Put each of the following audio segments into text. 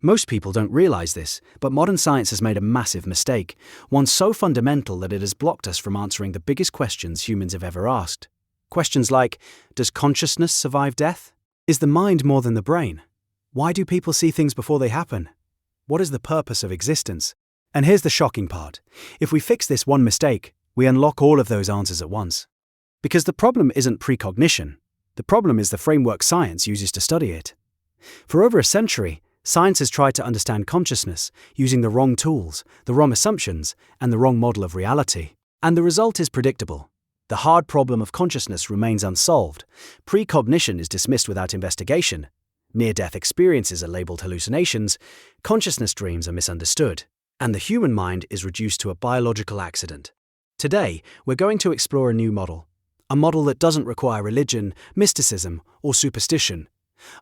Most people don't realize this, but modern science has made a massive mistake, one so fundamental that it has blocked us from answering the biggest questions humans have ever asked. Questions like, does consciousness survive death? Is the mind more than the brain? Why do people see things before they happen? What is the purpose of existence? And here's the shocking part. If we fix this one mistake, we unlock all of those answers at once. Because the problem isn't precognition. The problem is the framework science uses to study it. For over a century, science has tried to understand consciousness using the wrong tools, the wrong assumptions, and the wrong model of reality. And the result is predictable. The hard problem of consciousness remains unsolved. Precognition is dismissed without investigation. Near-death experiences are labeled hallucinations. Consciousness dreams are misunderstood. And the human mind is reduced to a biological accident. Today, we're going to explore a new model. A model that doesn't require religion, mysticism, or superstition.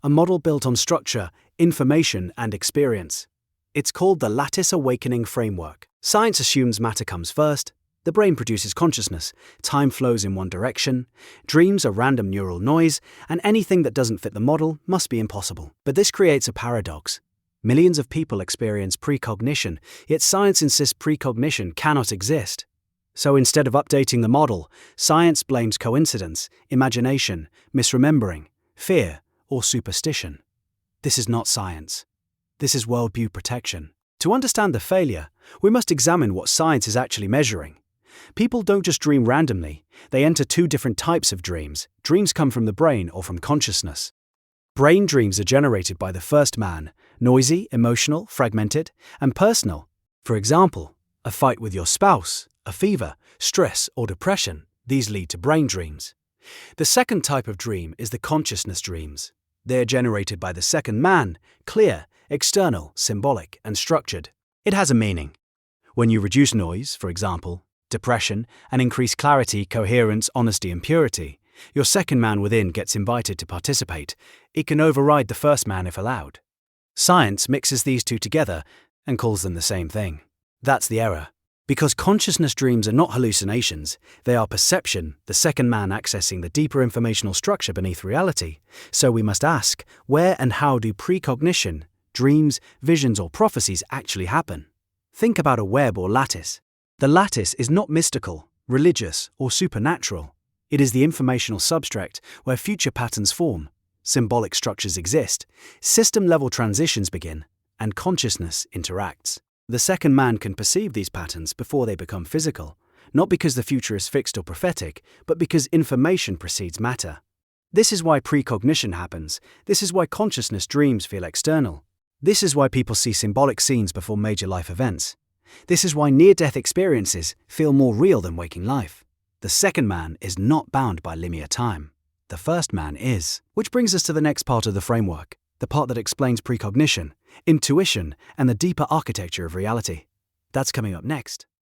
A model built on structure, information, and experience. It's called the lattice awakening framework. Science assumes matter comes first. The brain produces consciousness. Time flows in one direction. Dreams are random neural noise, and anything that doesn't fit the model must be impossible. But this creates a paradox. Millions of people experience precognition, yet science insists precognition cannot exist. So instead of updating the model, science blames coincidence, imagination, misremembering, fear, or superstition. This is not science. This is worldview protection. To understand the failure, we must examine what science is actually measuring. People don't just dream randomly, they enter two different types of dreams. Dreams come from the brain or from consciousness. Brain dreams are generated by the first man, noisy, emotional, fragmented, and personal. For example, a fight with your spouse, a fever, stress, or depression. These lead to brain dreams. The second type of dream is the consciousness dreams. They are generated by the second man, clear, external, symbolic, and structured. It has a meaning. When you reduce noise, for example, depression, and increase clarity, coherence, honesty, and purity, your second man within gets invited to participate. It can override the first man if allowed. Science mixes these two together and calls them the same thing. That's the error. Because consciousness dreams are not hallucinations, they are perception, the second man accessing the deeper informational structure beneath reality. So we must ask, where and how do precognition, dreams, visions, or prophecies actually happen? Think about a web or lattice. The lattice is not mystical, religious, or supernatural. It is the informational substrate where future patterns form, symbolic structures exist, system-level transitions begin, and consciousness interacts. The second man can perceive these patterns before they become physical, not because the future is fixed or prophetic, but because information precedes matter. This is why precognition happens. This is why consciousness dreams feel external. This is why people see symbolic scenes before major life events. This is why near-death experiences feel more real than waking life. The second man is not bound by linear time. The first man is. Which brings us to the next part of the framework, the part that explains precognition, intuition, and the deeper architecture of reality. That's coming up next.